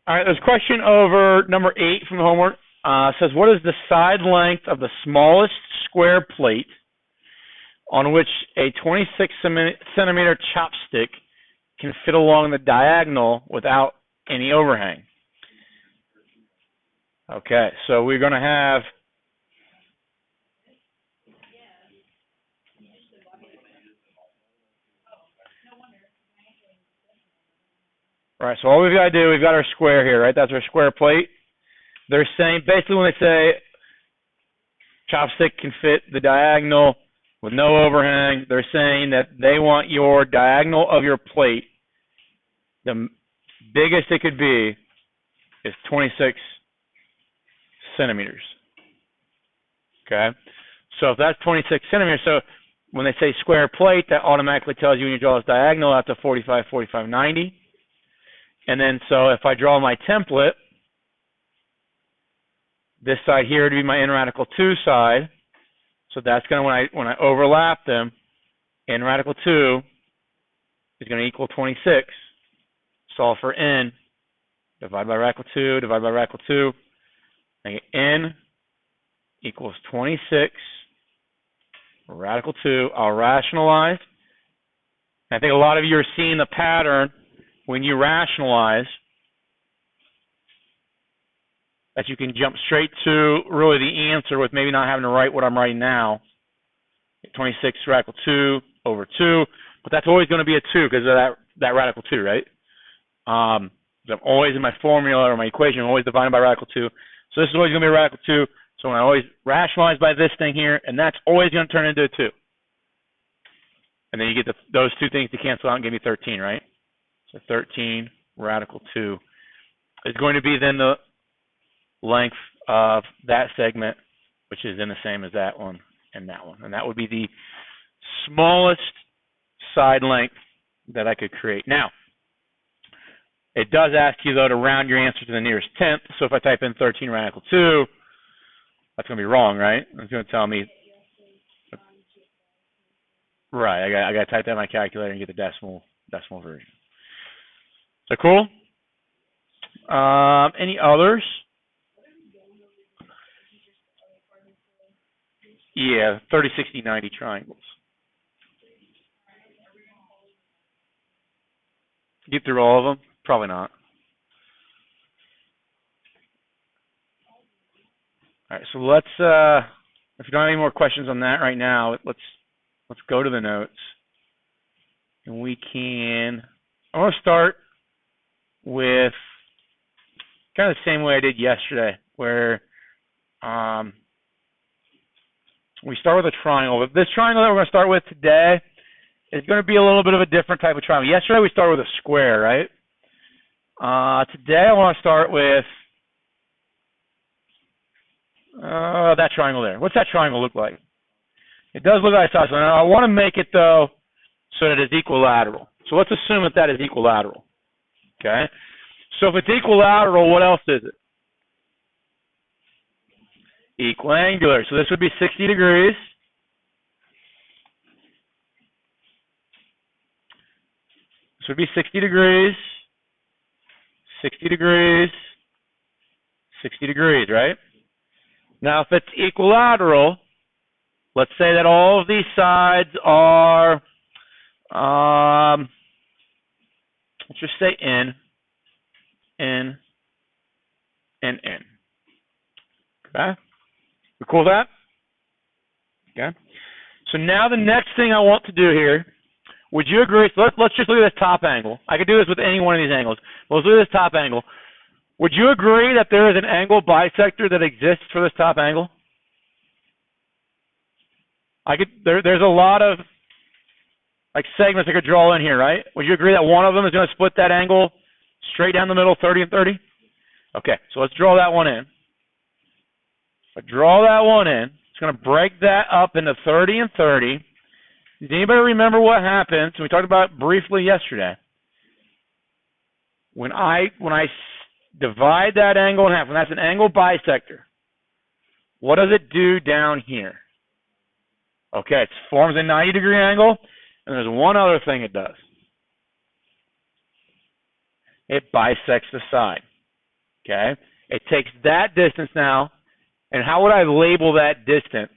All right, there's a question over number 8 from the homework. Says, what is the side length of the smallest square plate on which a 26 centimeter chopstick can fit along the diagonal without any overhang? Okay, so we're going to have right, so all we've got to do, we've got our square here, right? That's our square plate. They're saying, basically when they say chopstick can fit the diagonal with no overhang, they're saying that they want your diagonal of your plate, the biggest it could be is 26 centimeters. Okay? So if that's 26 centimeters, so when they say square plate, that automatically tells you when you draw this diagonal out to 45, 45, 90. And then so if I draw my template, this side here would be my n radical 2 side. So that's going to, when I overlap them, n radical 2 is going to equal 26. Solve for n, divide by radical 2, divide by radical 2. I get n equals 26 radical 2. I'll rationalize. I think a lot of you are seeing the pattern when you rationalize that you can jump straight to really the answer with maybe not having to write what I'm writing now. 26 radical 2 over 2, but that's always going to be a 2 because of that radical 2, right? I'm always in my formula or my equation, I'm always dividing by radical 2. So this is always going to be a radical 2. So when I always rationalize by this thing here, and that's always going to turn into a 2. And then you get those two things to cancel out and give me 13, right? So 13 radical 2 is going to be then the length of that segment, which is then the same as that one and that one. And that would be the smallest side length that I could create. Now, it does ask you, though, to round your answer to the nearest tenth. So if I type in 13 radical 2, that's going to be wrong, right? It's going to tell me. Right, I got to type that in my calculator and get the decimal version. So cool? Any others? Yeah, 30, 60, 90 triangles. Get through all of them? Probably not. All right, so let's, if you don't have any more questions on that right now, let's go to the notes. And we can, I want to start with kind of the same way I did yesterday, where we start with a triangle. But this triangle that we're going to start with today is going to be a little bit of a different type of triangle. Yesterday we started with a square, right? Today I want to start with that triangle there. What's that triangle look like? It does look like isosceles. Now I want to make it, though, so that it's equilateral. So let's assume that that is equilateral. Okay? So if it's equilateral, what else is it? Equiangular. So this would be 60 degrees. This would be 60 degrees, 60 degrees, 60 degrees, right? Now, if it's equilateral, let's say that all of these sides are, let's just say N, N, and N. Okay? We cool with that? Okay. So now the next thing I want to do here, would you agree? So let's just look at this top angle. I could do this with any one of these angles. Let's look at this top angle. Would you agree that there is an angle bisector that exists for this top angle? There's a lot of like segments I could draw in here, right? Would you agree that one of them is going to split that angle straight down the middle, 30 and 30? Okay, so let's draw that one in. If I draw that one in, it's going to break that up into 30 and 30. Does anybody remember what happens? We talked about it briefly yesterday. When I divide that angle in half, when that's an angle bisector, what does it do down here? Okay, it forms a 90-degree angle, and there's one other thing it does. It bisects the side. Okay? It takes that distance now, and how would I label that distance?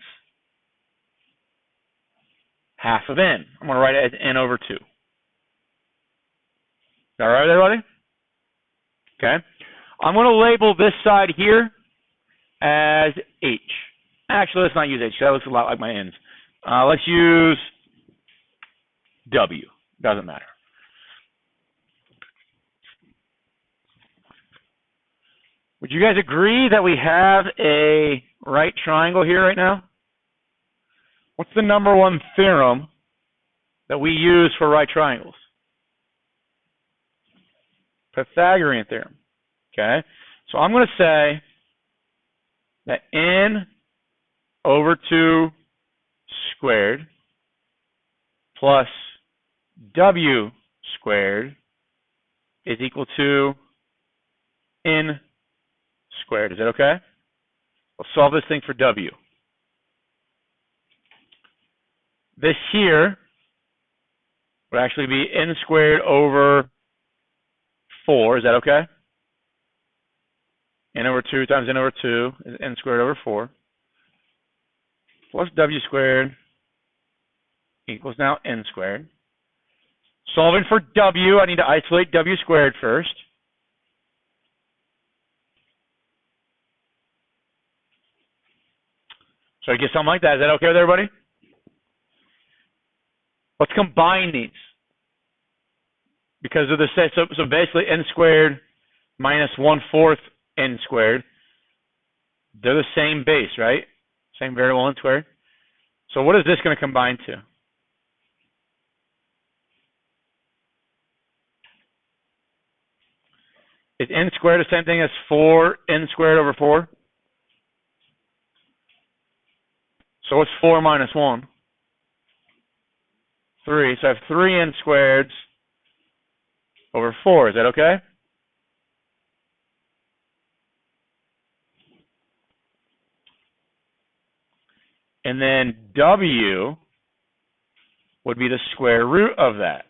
Half of n. I'm going to write it as n over 2. Is that all right, everybody? Okay. I'm going to label this side here as h. Actually, let's not use h. That looks a lot like my n's. Let's use w. Doesn't matter. Would you guys agree that we have a right triangle here right now? What's the number one theorem that we use for right triangles? Pythagorean theorem. Okay? So I'm going to say that n over 2 squared plus w squared is equal to n squared. Is that okay? We'll solve this thing for w. This here would actually be n squared over 4. Is that okay? N over 2 times n over 2 is n squared over 4. Plus w squared equals now n squared. Solving for w, I need to isolate w squared first. So I get something like that. Is that okay with everybody? Let's combine these. Because of the set, so basically n squared minus 1/4 n squared. They're the same base, right? Same variable n squared. So what is this going to combine to? Is n squared the same thing as 4n squared over 4? So what's 4 minus 1? 3. So I have 3n squareds over 4. Is that okay? And then w would be the square root of that.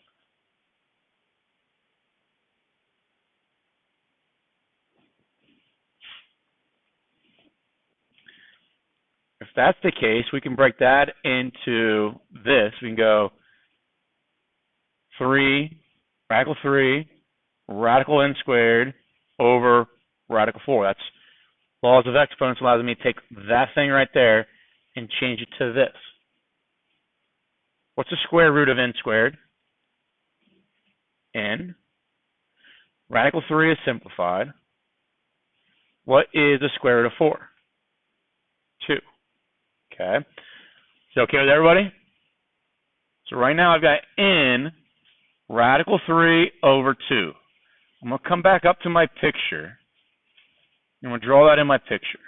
If that's the case, we can break that into this. We can go radical 3, radical n squared over radical 4. That's laws of exponents allows me to take that thing right there and change it to this. What's the square root of n squared? N. Radical 3 is simplified. What is the square root of 4? 2. Okay. Is that okay with everybody? So right now I've got n radical 3 over 2. I'm going to come back up to my picture. I'm going to draw that in my picture.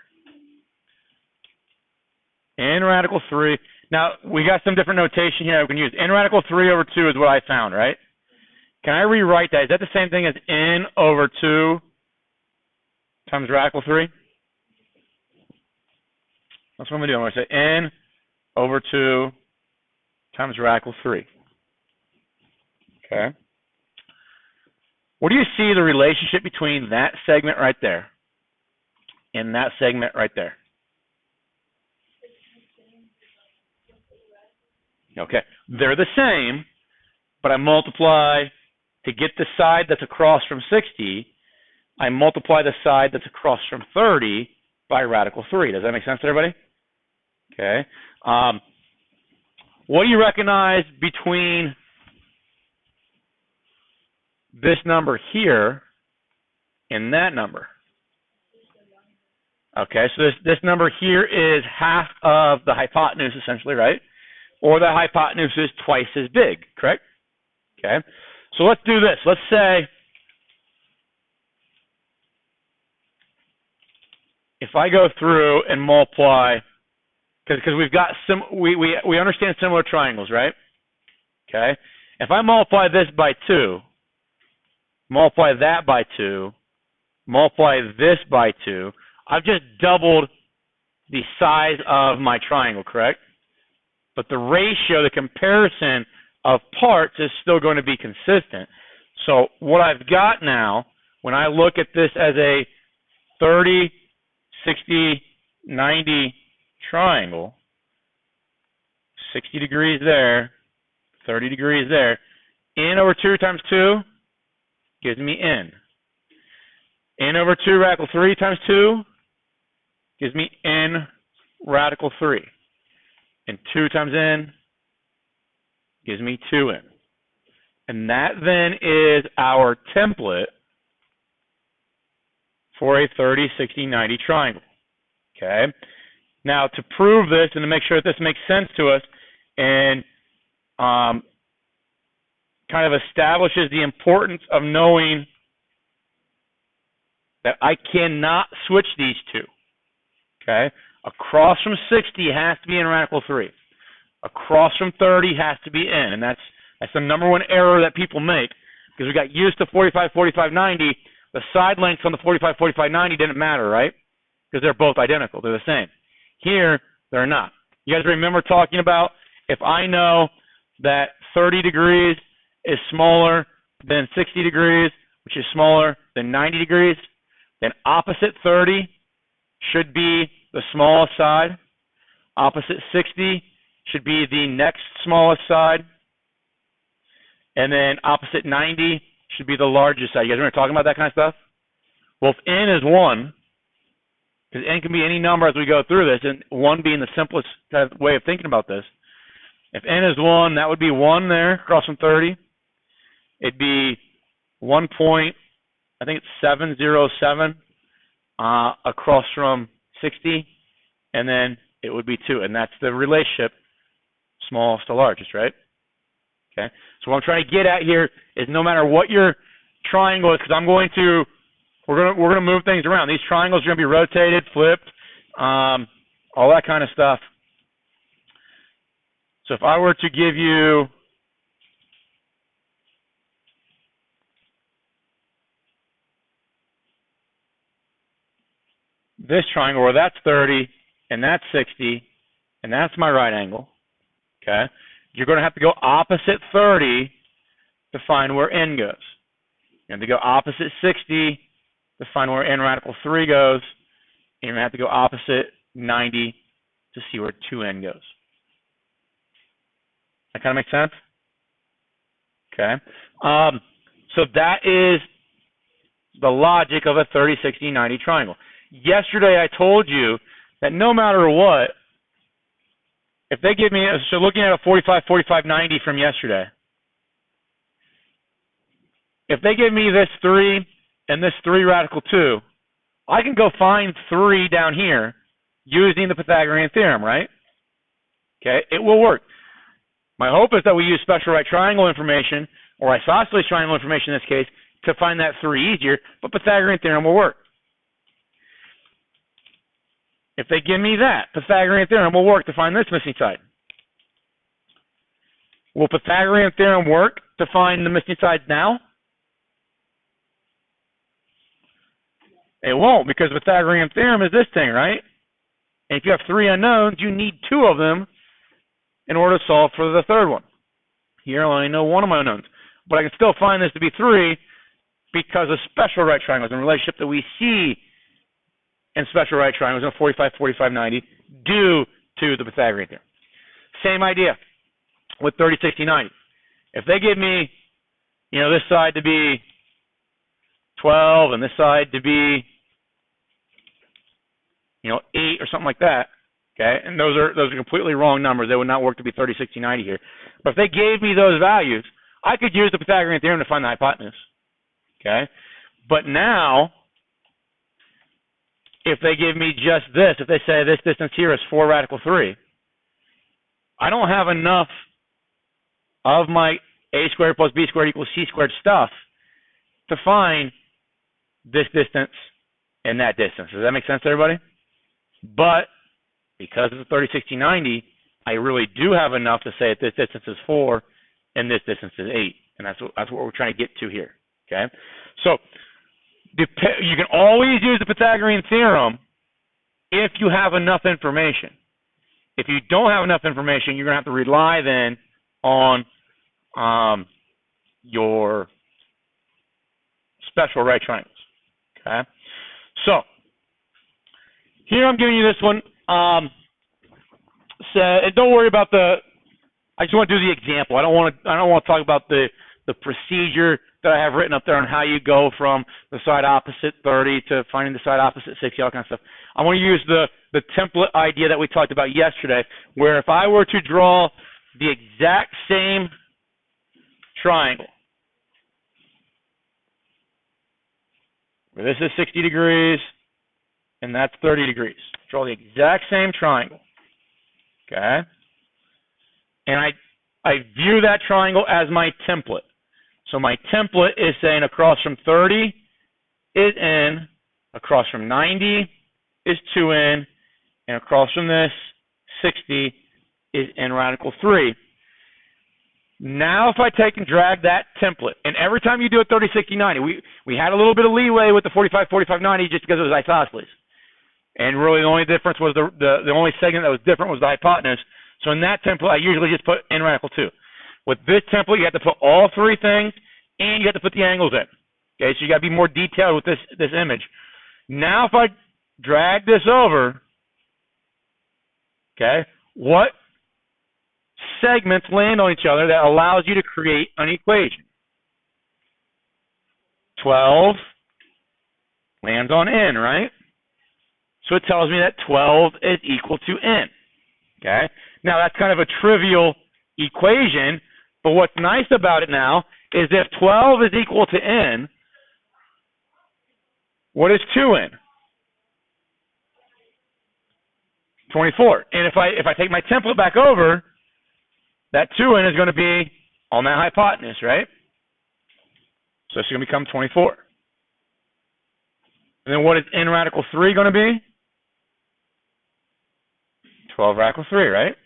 N radical 3. Now, we got some different notation here we can use. N radical 3 over 2 is what I found, right? Can I rewrite that? Is that the same thing as n over 2 times radical 3? That's what I'm going to do. I'm going to say n over 2 times radical 3. Okay. What do you see the relationship between that segment right there and that segment right there? Okay. They're the same, but I multiply to get the side that's across from 60, I multiply the side that's across from 30 by radical 3. Does that make sense to everybody? Okay. What do you recognize between this number here and that number? Okay, so this number here is half of the hypotenuse, essentially, right? Or the hypotenuse is twice as big, correct? Okay, so let's do this. Let's say if I go through and multiply, because we've got we understand similar triangles, right? Okay, if I multiply this by 2, multiply that by 2, multiply this by 2, I've just doubled the size of my triangle, correct? But the ratio, the comparison of parts is still going to be consistent. So what I've got now, when I look at this as a 30, 60, 90 triangle, 60 degrees there, 30 degrees there. N over 2 times 2 gives me N. N over 2 radical 3 times 2 gives me N radical 3. And 2 times N gives me 2N. And that then is our template for a 30, 60, 90 triangle. Okay? Now, to prove this and to make sure that this makes sense to us and kind of establishes the importance of knowing that I cannot switch these two. Okay? Across from 60 has to be in radical 3. Across from 30 has to be in. And that's the number one error that people make, because we got used to 45, 45, 90. The side lengths on the 45, 45, 90 didn't matter, right? Because they're both identical. They're the same. Here, they're not. You guys remember talking about if I know that 30 degrees is smaller than 60 degrees, which is smaller than 90 degrees, then opposite 30 should be the smallest side. Opposite 60 should be the next smallest side. And then opposite 90 should be the largest side. You guys remember talking about that kind of stuff? Well, if N is 1, because N can be any number as we go through this, and 1 being the simplest kind of way of thinking about this. If N is 1, that would be 1 there across from 30. It'd be 1 point, I think it's 707 across from 60, and then it would be 2. And that's the relationship, smallest to largest, right? Okay. So what I'm trying to get at here is no matter what your triangle is, because we're gonna move things around. These triangles are gonna be rotated, flipped, all that kind of stuff. So if I were to give you this triangle where that's 30 and that's 60 and that's my right angle, okay, you're going to have to go opposite 30 to find where N goes. You're going to go opposite 60 to find where N radical 3 goes. And you're going to have to go opposite 90 to see where 2N goes. That kind of makes sense? Okay. So that is the logic of a 30, 60, 90 triangle. Yesterday I told you that no matter what, if they give me, so looking at a 45, 45, 90 from yesterday, if they give me this 3 and this 3 radical 2, I can go find 3 down here using the Pythagorean theorem, right? Okay, it will work. My hope is that we use special right triangle information, or isosceles triangle information in this case, to find that 3 easier, but Pythagorean theorem will work. If they give me that, Pythagorean theorem will work to find this missing side. Will Pythagorean theorem work to find the missing sides now? It won't, because the Pythagorean theorem is this thing, right? And if you have 3 unknowns, you need 2 of them in order to solve for the third one. Here I only know 1 of my unknowns. But I can still find this to be 3 because of special right triangles and relationship that we see in special right triangles in 45, 45, 90 due to the Pythagorean theorem. Same idea with 30, 60, 90. If they give me, this side to be 12 and this side to be, 8 or something like that, okay? And those are completely wrong numbers. They would not work to be 30, 60, 90 here. But if they gave me those values, I could use the Pythagorean theorem to find the hypotenuse, okay? But now, if they give me just this, if they say this distance here is 4 radical 3, I don't have enough of my a squared plus b squared equals c squared stuff to find this distance and that distance. Does that make sense to everybody? But because it's 30, 60, 90, I really do have enough to say that this distance is 4 and this distance is 8. And that's what we're trying to get to here, okay? So you can always use the Pythagorean theorem if you have enough information. If you don't have enough information, you're going to have to rely then on your special right triangles. Okay? So Here I'm giving you this one. So don't worry about I just want to do the example. I don't want to talk about the procedure that I have written up there on how you go from the side opposite 30 to finding the side opposite 60, all kind of stuff. I want to use the template idea that we talked about yesterday, where if I were to draw the exact same triangle, where this is 60 degrees and that's 30 degrees, draw the exact same triangle, okay? And I view that triangle as my template. So my template is saying across from 30 is in, across from 90 is 2n, and across from this 60 is n radical 3. Now if I take and drag that template, and every time you do a 30, 60, 90, we had a little bit of leeway with the 45, 45, 90 just because it was isosceles. And really the only difference was the only segment that was different was the hypotenuse. So in that template, I usually just put n radical 2. With this template, you have to put all three things, and you have to put the angles in. Okay, so you got to be more detailed with this image. Now if I drag this over, okay, what segments land on each other that allows you to create an equation? 12 lands on n, right? So it tells me that 12 is equal to n. Okay? Now that's kind of a trivial equation, but what's nice about it now is if 12 is equal to n, what is 2n? 24. And if I take my template back over, that 2n is going to be on that hypotenuse, right? So it's going to become 24. And then what is n radical 3 going to be? 12 radical 3, right?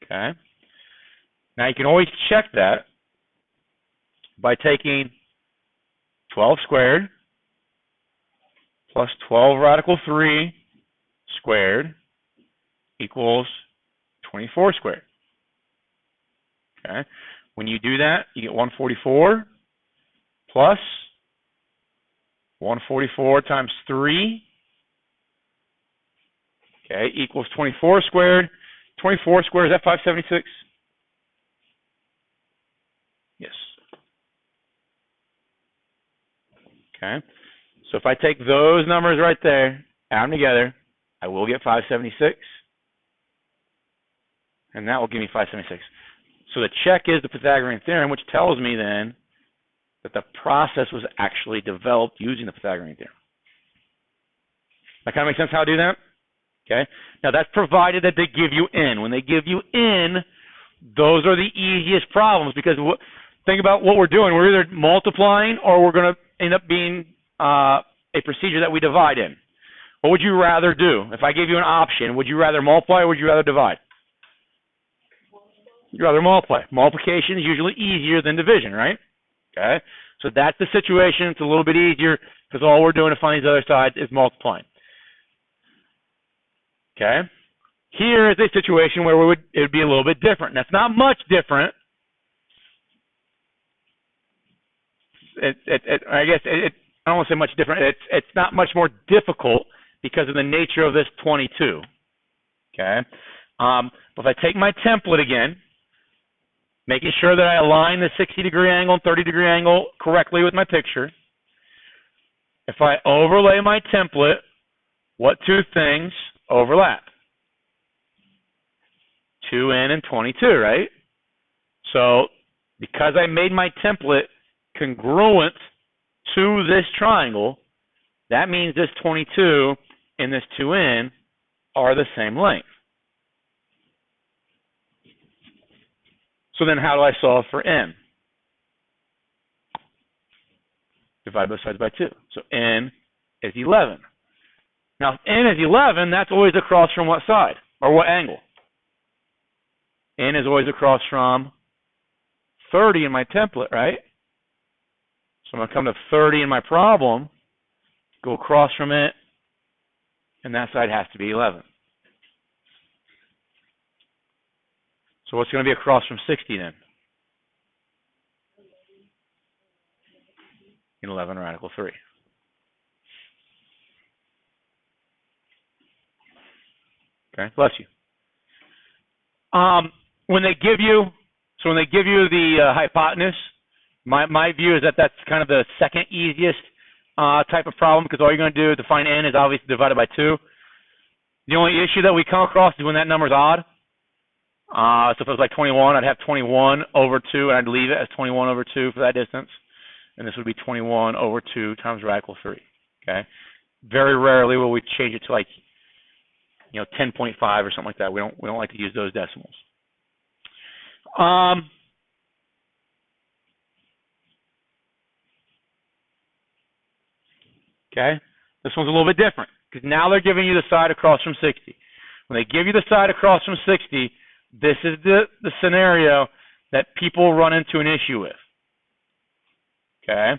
Okay. Now you can always check that by taking 12 squared plus 12 radical 3 squared equals 24 squared. Okay. When you do that, you get 144 plus 144 times 3, okay, equals 24 squared. 24 squared, is that 576? Yes. Okay. So if I take those numbers right there, add them together, I will get 576. And that will give me 576. So the check is the Pythagorean theorem, which tells me then that the process was actually developed using the Pythagorean theorem. That kind of makes sense how I do that? Okay. Now that's provided that they give you n. When they give you n, those are the easiest problems because think about what we're doing. We're either multiplying or we're going to end up being a procedure that we divide in. What would you rather do? If I gave you an option, would you rather multiply or would you rather divide? You'd rather multiply. Multiplication is usually easier than division, right? Okay. So that's the situation. It's a little bit easier because all we're doing to find these other sides is multiplying. Okay. Here is a situation where it would be a little bit different. That's not much different. I guess I don't want to say much different. It's not much more difficult because of the nature of this 22. Okay. But if I take my template again, making sure that I align the 60-degree angle and 30-degree angle correctly with my picture, if I overlay my template, what two things overlap? 2n and 22, right? So because I made my template congruent to this triangle, that means this 22 and this 2n are the same length. So then how do I solve for n? Divide both sides by 2. So n is 11. Now, if n is 11, that's always across from what side? Or what angle? N is always across from 30 in my template, right? So I'm going to come to 30 in my problem, go across from it, and that side has to be 11. So what's going to be across from 60 then? 11 radical 3. Okay, bless you. When they give you the hypotenuse, my view is that that's kind of the second easiest type of problem, because all you're going to do to find n is obviously divided by 2. The only issue that we come across is when that number's odd. So if it was like 21, I'd have 21 over 2, and I'd leave it as 21 over 2 for that distance. And this would be 21 over 2 times radical 3. Okay. Very rarely will we change it to, like, 10.5 or something like that. We don't like to use those decimals. Okay. This one's a little bit different, because now they're giving you the side across from 60. When they give you the side across from 60, this is the scenario that people run into an issue with. Okay.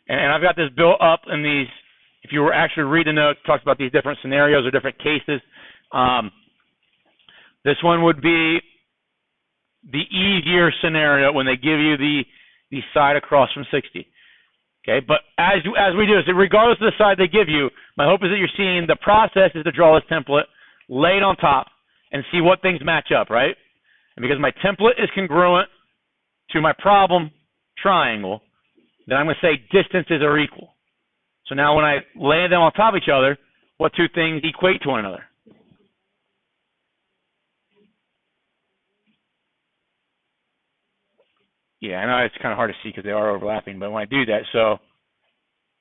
And I've got this built up in these. If you were actually reading the notes, it talks about these different scenarios or different cases. This one would be the easier scenario when they give you the side across from 60. Okay, but as we do this, regardless of the side they give you, my hope is that you're seeing the process is to draw this template, lay it on top, and see what things match up, right? And because my template is congruent to my problem triangle, then I'm going to say distances are equal. So now when I lay them on top of each other, what two things equate to one another? Yeah, I know it's kind of hard to see because they are overlapping, but when I do that, so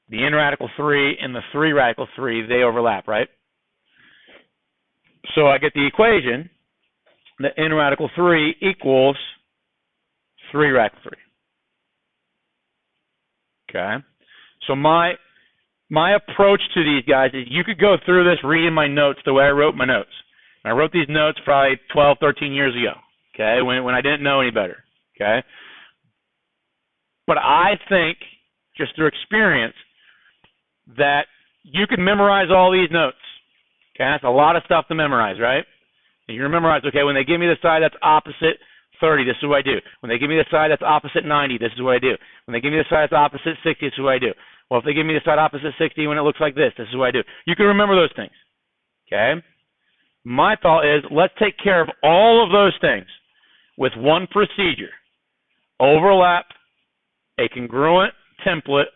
the n radical 3 and the 3 radical 3, they overlap, right? So I get the equation that n radical 3 equals 3 radical 3. Okay? So my approach to these guys is you could go through this reading my notes the way I wrote my notes. And I wrote these notes probably 12, 13 years ago, okay, when I didn't know any better, okay? But I think, just through experience, that you can memorize all these notes. Okay, that's a lot of stuff to memorize, right? And you memorize, okay, when they give me the side that's opposite 30, this is what I do. When they give me the side that's opposite 90, this is what I do. When they give me the side that's opposite 60, this is what I do. Well, if they give me the side opposite 60 when it looks like this is what I do. You can remember those things, okay? My thought is, let's take care of all of those things with one procedure. Overlap a congruent template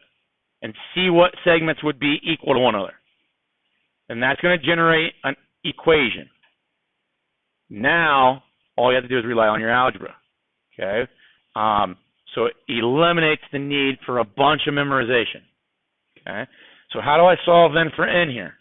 and see what segments would be equal to one another. And that's going to generate an equation. Now, all you have to do is rely on your algebra. Okay? So it eliminates the need for a bunch of memorization. Okay? So how do I solve then for n here?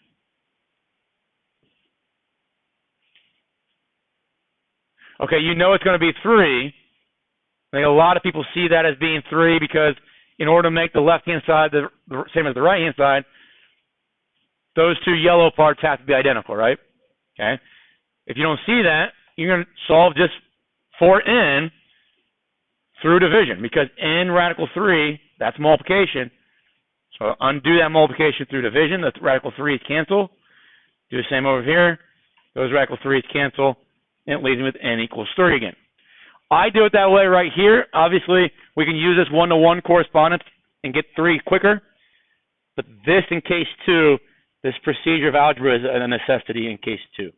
Okay, you know it's going to be 3. I think a lot of people see that as being 3 because in order to make the left-hand side the same as the right-hand side, those two yellow parts have to be identical, right? Okay. If you don't see that, you're going to solve just for n through division, because n radical 3, that's multiplication. So undo that multiplication through division. The radical 3's cancel. Do the same over here. Those radical 3's cancel, and it leaves me with n equals 3 again. I do it that way right here. Obviously, we can use this one-to-one correspondence and get 3 quicker. But this, in case 2, this procedure of algebra is a necessity in case 2.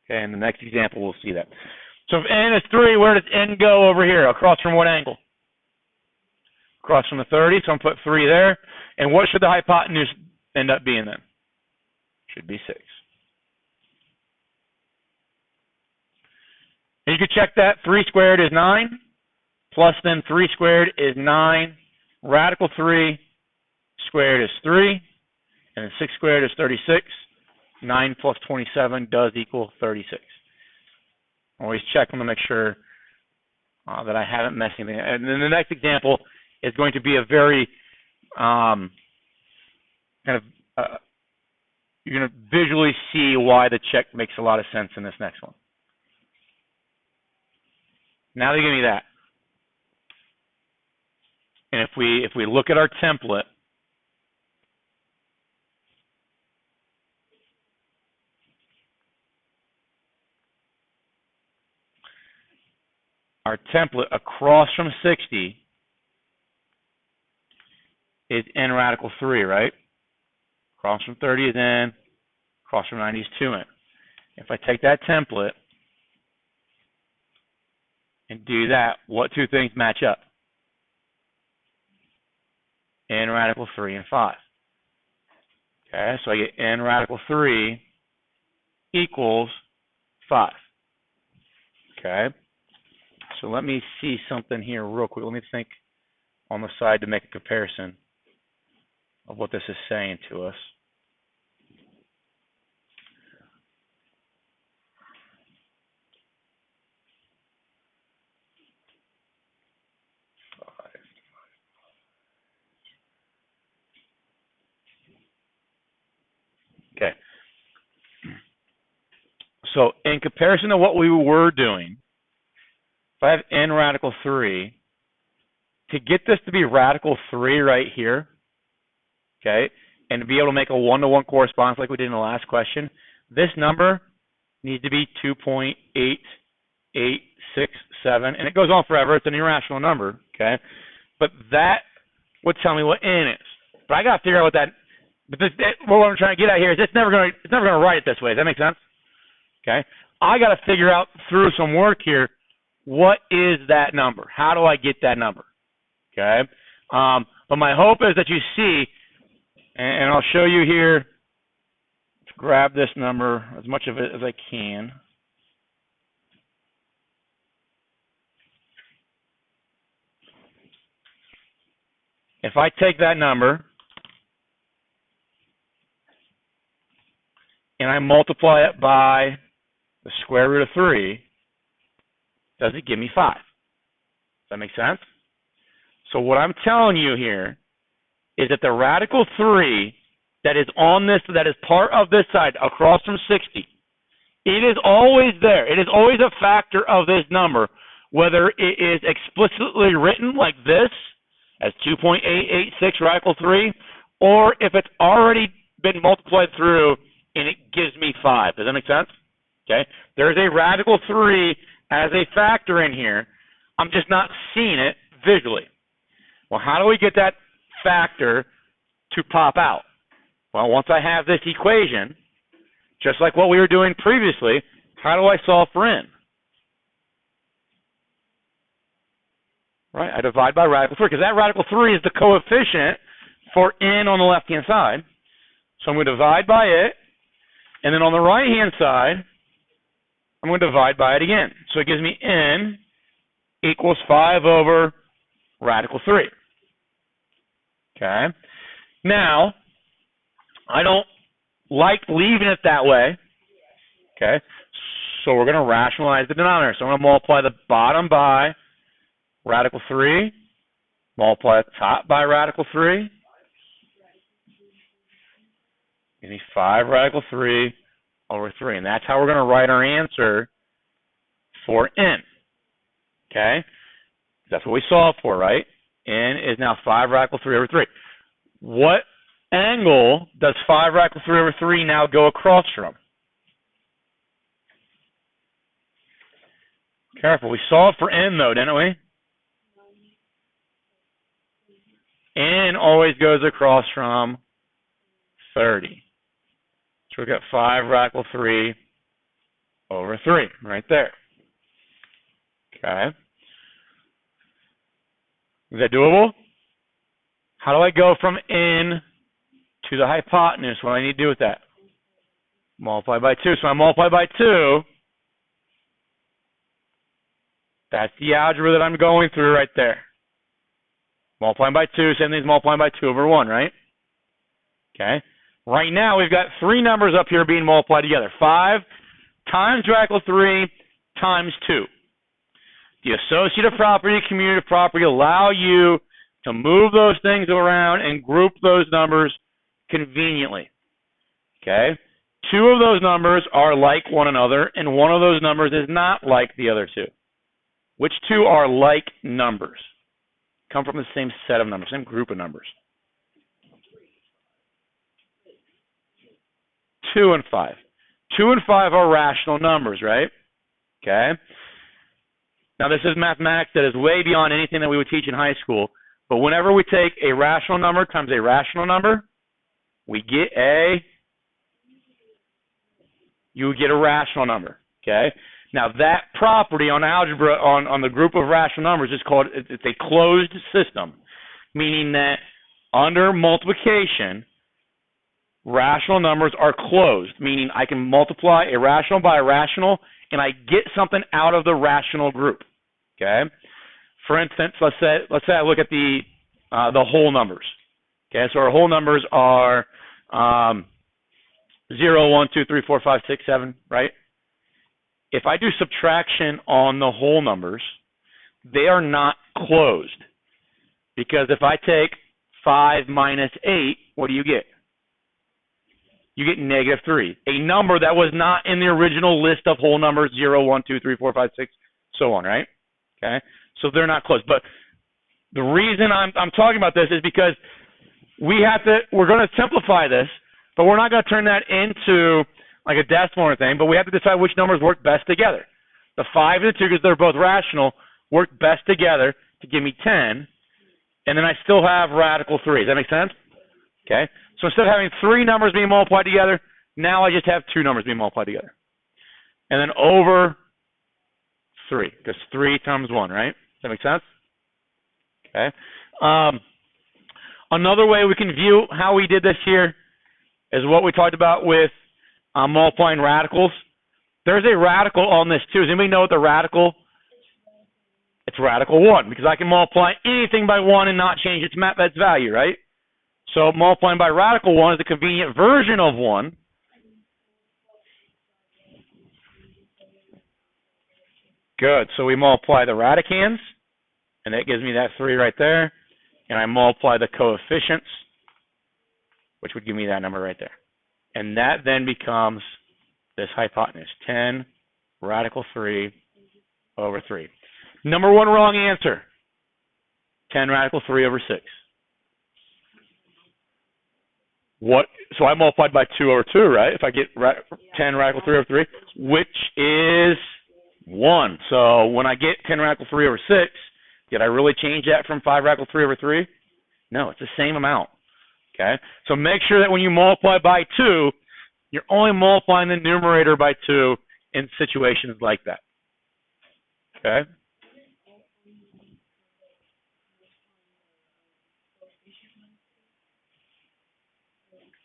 Okay, in the next example, we'll see that. So if n is 3, where does n go over here? Across from what angle? Across from the 30, so I'm going to put 3 there. And what should the hypotenuse end up being then? Should be 6. And you can check that. 3 squared is 9, plus then 3 squared is 9. Radical 3 squared is 3, and then 6 squared is 36. 9 plus 27 does equal 36. Always check them to make sure that I haven't messed anything. And then the next example is going to be a very you're going to visually see why the check makes a lot of sense in this next one. Now they give me that. And if we look at our template, across from 60 is n radical 3, right? Across from 30 is n, across from 90 is 2n. If I take that template and do that, what two things match up? N radical 3 and 5. Okay, so I get n radical 3 equals 5. Okay, so let me see something here real quick. Let me think on the side to make a comparison of what this is saying to us. Okay. So in comparison to what we were doing, if I have n radical 3, to get this to be radical 3 right here, okay, and to be able to make a one-to-one correspondence like we did in the last question, this number needs to be 2.8867, and it goes on forever. It's an irrational number, okay? But that would tell me what n is. But I got to figure out what that. But what I'm trying to get at here is it's never going to write it this way. Does that make sense? Okay. I got to figure out through some work here, what is that number? How do I get that number? Okay. But my hope is that you see, and I'll show you here. Let's grab this number, as much of it as I can. If I take that number and I multiply it by the square root of 3, does it give me 5? Does that make sense? So what I'm telling you here is that the radical 3 that is on this, that is part of this side across from 60, it is always there. It is always a factor of this number, whether it is explicitly written like this as 2.886 radical 3, or if it's already been multiplied through and it gives me 5. Does that make sense? Okay. There's a radical 3 as a factor in here. I'm just not seeing it visually. Well, how do we get that factor to pop out? Well, once I have this equation, just like what we were doing previously, how do I solve for n? Right, I divide by radical 3, because that radical 3 is the coefficient for n on the left-hand side. So I'm going to divide by it, and then on the right-hand side, I'm going to divide by it again. So it gives me n equals 5 over radical 3. Okay. Now, I don't like leaving it that way. Okay. So we're going to rationalize the denominator. So I'm going to multiply the bottom by radical 3, multiply the top by radical 3. Give me 5 radical 3 over 3. And that's how we're going to write our answer for n. Okay? That's what we solved for, right? N is now 5 radical 3 over 3. What angle does 5 radical 3 over 3 now go across from? Careful. We solved for n, though, didn't we? N always goes across from 30. So we've got 5 radical 3 over 3 right there. Okay. Is that doable? How do I go from n to the hypotenuse? What do I need to do with that? Multiply by 2. So I multiply by 2. That's the algebra that I'm going through right there. Multiplying by 2, same thing as multiplying by 2 over 1, right? Okay. Right now, we've got 3 numbers up here being multiplied together. 5 times radical 3 times 2. The associative property, commutative property allow you to move those things around and group those numbers conveniently. Okay? 2 of those numbers are like one another, and 1 of those numbers is not like the other 2. Which 2 are like numbers? Come from the same set of numbers, same group of numbers. 2 and 5. 2 and 5 are rational numbers, right? Okay? Now, this is mathematics that is way beyond anything that we would teach in high school. But whenever we take a rational number times a rational number, we get a you would get a rational number. Okay? Now, that property on algebra, on the group of rational numbers, is called, it's a closed system, meaning that under multiplication, rational numbers are closed, meaning I can multiply a rational by a rational, and I get something out of the rational group. Okay? For instance, let's say I look at the whole numbers. Okay, so our whole numbers are 0, 1, 2, 3, 4, 5, 6, 7, right? If I do subtraction on the whole numbers, they are not closed. Because if I take 5 minus 8, what do you get? You get negative 3. A number that was not in the original list of whole numbers, 0, 1, 2, 3, 4, 5, 6, so on, right? Okay, so they're not closed. But the reason I'm talking about this is because we're going to simplify this, but we're not going to turn that into like a decimal or thing, but we have to decide which numbers work best together. The 5 and the 2, because they're both rational, work best together to give me 10, and then I still have radical 3. Does that make sense? Okay, so instead of having 3 numbers being multiplied together, now I just have 2 numbers being multiplied together. And then over 3, because 3 times 1, right? Does that make sense? Okay. Another way we can view how we did this here is what we talked about with multiplying radicals. There's a radical on this too. Does anybody know what the radical? It's radical 1, because I can multiply anything by 1 and not change its value, right? So multiplying by radical 1 is a convenient version of 1. Good. So we multiply the radicands, and that gives me that 3 right there. And I multiply the coefficients, which would give me that number right there. And that then becomes this hypotenuse, 10 radical 3 over 3. Number 1 wrong answer, 10 radical 3 over 6. What? So I multiplied by 2 over 2, right? If I get 10 radical 3 over 3, which is 1. So when I get 10 radical 3 over 6, did I really change that from 5 radical 3 over 3? No, it's the same amount. Okay? So make sure that when you multiply by 2, you're only multiplying the numerator by 2 in situations like that. Okay?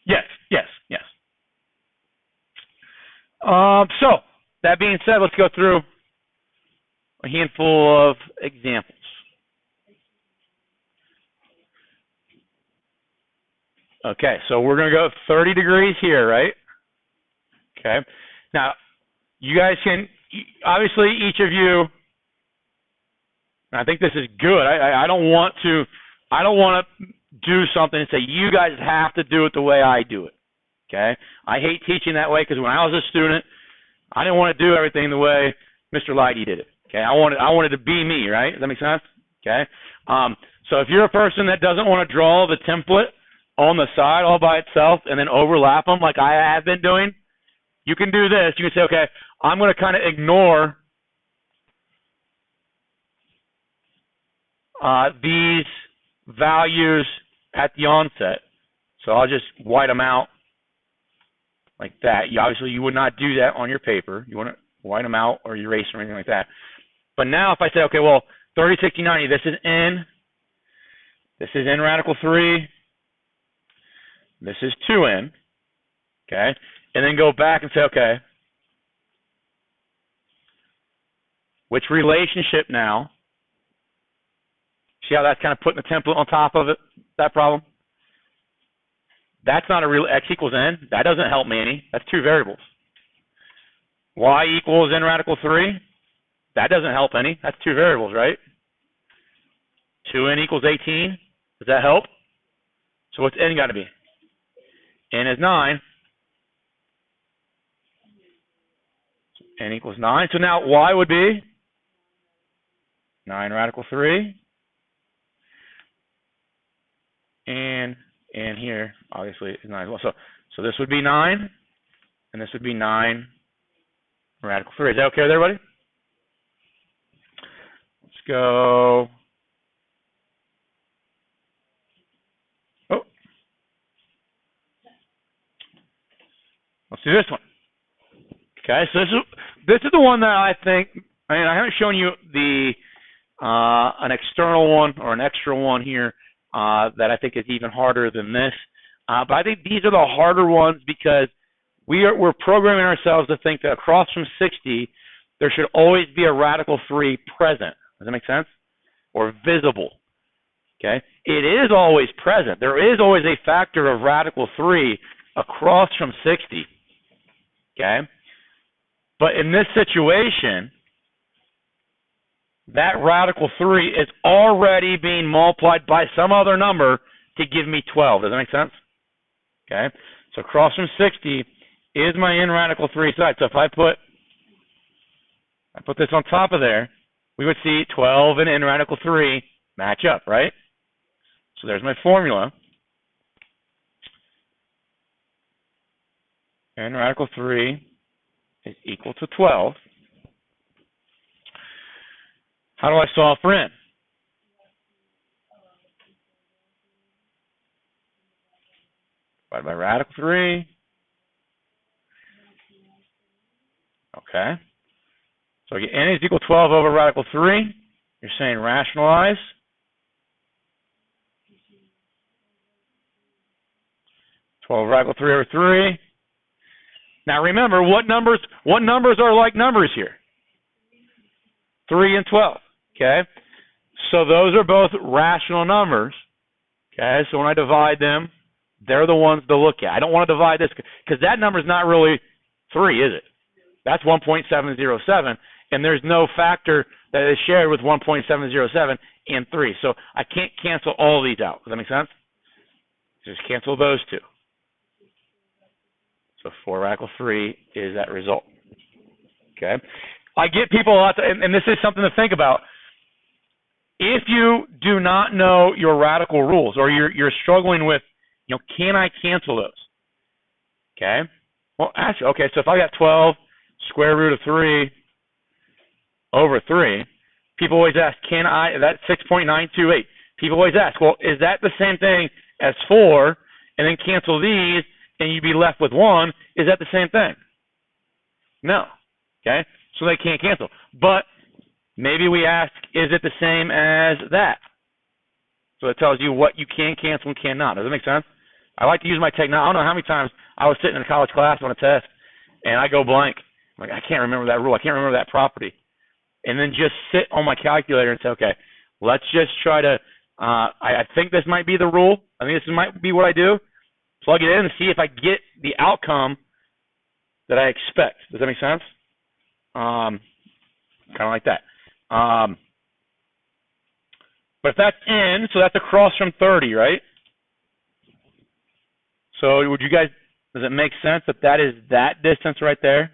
Yes. So, that being said, let's go through a handful of examples. Okay, so we're going to go 30 degrees here, right? Okay. Now, you guys can, obviously, each of you, and I think this is good. I don't want to do something and say, you guys have to do it the way I do it. Okay? I hate teaching that way because when I was a student, I didn't want to do everything the way Mr. Leidy did it. Okay? I wanted to be me, right? Does that make sense? Okay? So if you're a person that doesn't want to draw the template on the side all by itself and then overlap them like I have been doing, you can do this. You can say, okay, I'm going to kind of ignore these values at the onset. So I'll just white them out like that. Obviously, you would not do that on your paper. You want to white them out or erase them or anything like that. But now if I say, okay, well, 30, 60, 90, this is n radical 3, this is 2n, okay? And then go back and say, okay, which relationship now? See how that's kind of putting the template on top of it, that problem? That's not a real x equals n. That doesn't help me any. That's 2 variables. Y equals n radical 3. That doesn't help any. That's 2 variables, right? 2n equals 18. Does that help? So what's n got to be? N is 9. N equals 9. So now y would be 9 radical 3. And here, obviously, is 9 as well. So this would be 9, and this would be 9 radical 3. Is that okay with everybody? Let's go. Oh. Let's do this one. Okay, so this is the one that I think. I mean, I haven't shown you the an external one or an extra one here that I think is even harder than this. But I think these are the harder ones because we're programming ourselves to think that across from 60, there should always be a radical 3 present. Does that make sense? Or visible. Okay? It is always present. There is always a factor of radical 3 across from 60. Okay? But in this situation, that radical 3 is already being multiplied by some other number to give me 12. Does that make sense? Okay? So across from 60 is my n radical 3 side. So if I put this on top of there, we would see 12 and n radical 3 match up, right? So there's my formula. N radical 3 is equal to 12. How do I solve for n? Divided by radical 3. Okay. So I get n is equal to 12 over radical 3. You're saying rationalize. 12 radical 3 over 3. Now remember, what numbers are like numbers here? 3 and 12. Okay? So those are both rational numbers. Okay? So when I divide them, they're the ones to look at. I don't want to divide this because that number is not really 3, is it? That's 1.707, and there's no factor that is shared with 1.707 and 3. So I can't cancel all these out. Does that make sense? Just cancel those two. So 4 radical 3 is that result. Okay? I get people a lot, and this is something to think about. If you do not know your radical rules, or you're struggling with, can I cancel those? Okay? Well, actually, okay, so if I got 12 square root of 3 over 3, people always ask, that's 6.928. People always ask, well, is that the same thing as 4, and then cancel these, and you'd be left with 1? Is that the same thing? No. Okay? So they can't cancel. But maybe we ask, is it the same as that? So it tells you what you can cancel and cannot. Does that make sense? I like to use my technology. I don't know how many times I was sitting in a college class on a test, and I go blank. I'm like, I can't remember that rule. I can't remember that property. And then just sit on my calculator and say, okay, let's just try to, I think this might be the rule. I think this might be what I do. Plug it in and see if I get the outcome that I expect. Does that make sense? Kind of like that. But if that's n, so that's across from 30, right? So does it make sense that is that distance right there?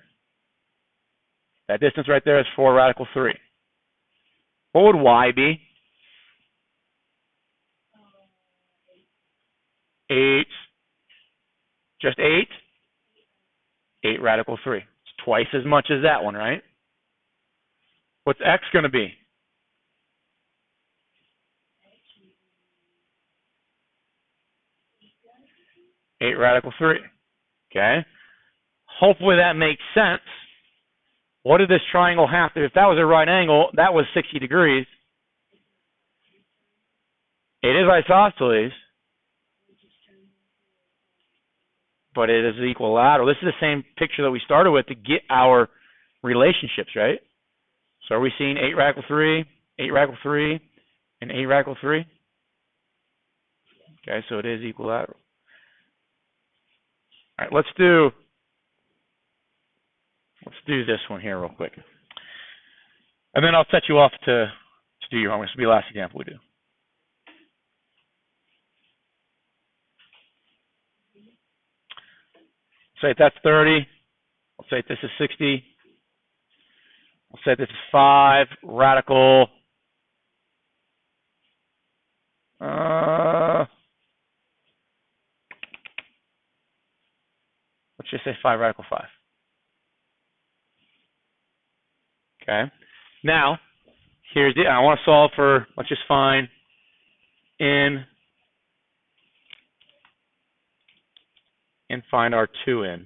That distance right there is 4 radical 3. What would y be? 8. Just 8? 8 radical 3. It's twice as much as that one, right? What's x going to be? Eight radical 3. Okay? Hopefully that makes sense. What did this triangle have to, if that was a right angle, that was 60 degrees. It is isosceles, but it is equilateral. This is the same picture that we started with to get our relationships, right? So are we seeing 8 radical 3, 8 radical 3, and 8 radical 3? Okay, so it is equilateral. All right, let's do this one here real quick. And then I'll set you off to do your homework. This will be the last example we do. Say that's 30. I'll say this is 60. I'll say this is 5 radical. Let's just say 5 radical 5. Okay. Now, I want to solve for, let's just find n and find our 2n.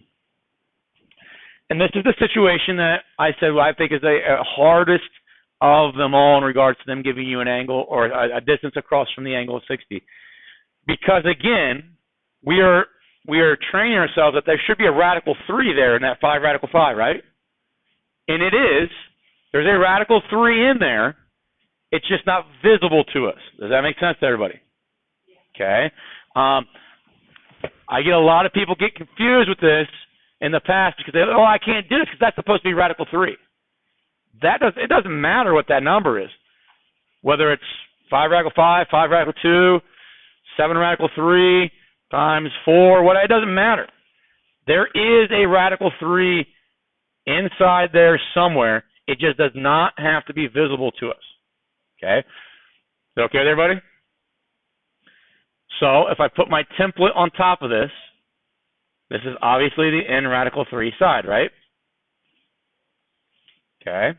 And this is the situation that I said I think is the hardest of them all in regards to them giving you an angle or a distance across from the angle of 60. Because again, we are training ourselves that there should be a radical 3 there in that 5 radical 5, right? And it is. There's a radical 3 in there. It's just not visible to us. Does that make sense to everybody? Okay. I get a lot of people get confused with this in the past because they, I can't do this because that's supposed to be radical 3. It doesn't matter what that number is, whether it's 5 radical 5, 5 radical 2, 7 radical 3 times 4. It doesn't matter. There is a radical 3 inside there somewhere. It just does not have to be visible to us. Okay? Is that okay with everybody? So if I put my template on top of this, this is obviously the n radical 3 side, right? Okay.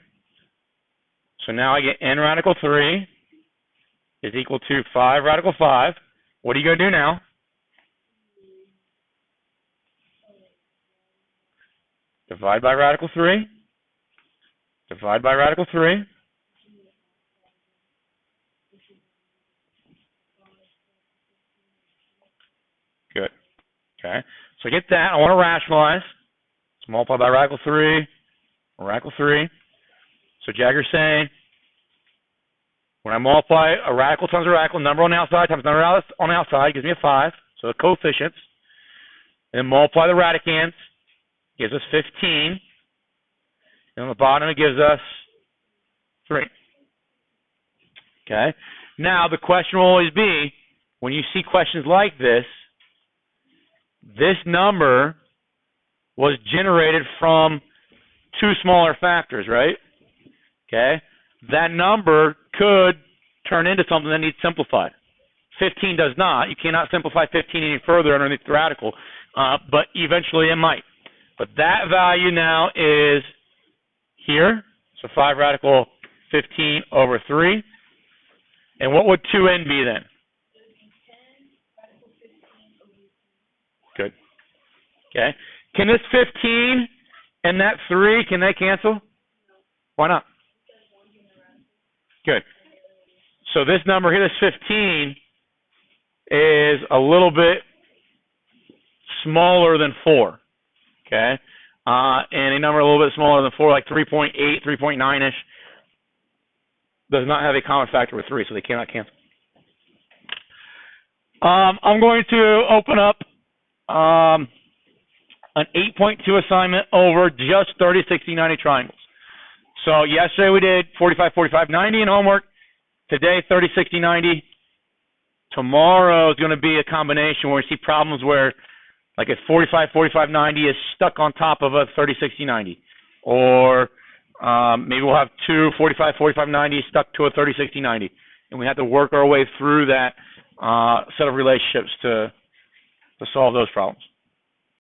So now I get n radical 3 is equal to 5 radical 5. What are you going to do now? Divide by radical 3. Divide by radical 3. Good. Okay. So I get that. I want to rationalize. So multiply by radical 3. Radical 3. So Jagger's saying, when I multiply a radical times a radical, number on the outside times number on the outside gives me a 5. So the coefficients. And then multiply the radicands, gives us 15. And on the bottom it gives us 3. Okay. Now the question will always be, when you see questions like this number was generated from 2 smaller factors, right? Okay. That number could turn into something that needs simplified. 15 does not. You cannot simplify 15 any further underneath the radical, but eventually it might. But that value now is here. So 5 radical 15 over 3. And what would 2n be then? Good. Okay. Can this 15 and that 3, can they cancel? Why not? Good. So this number here, this 15, is a little bit smaller than 4. Okay. And a number a little bit smaller than 4, like 3.8, 3.9-ish, does not have a common factor with 3, so they cannot cancel. I'm going to open up an 8.2 assignment over just 30, 60, 90 triangles. So yesterday we did 45, 45, 90 in homework. Today, 30, 60, 90. Tomorrow is going to be a combination where we see problems where like a 45, 45, 90 is stuck on top of a 30, 60, 90. Or maybe we'll have 2 45, 45, 90 stuck to a 30, 60, 90. And we have to work our way through that set of relationships to solve those problems.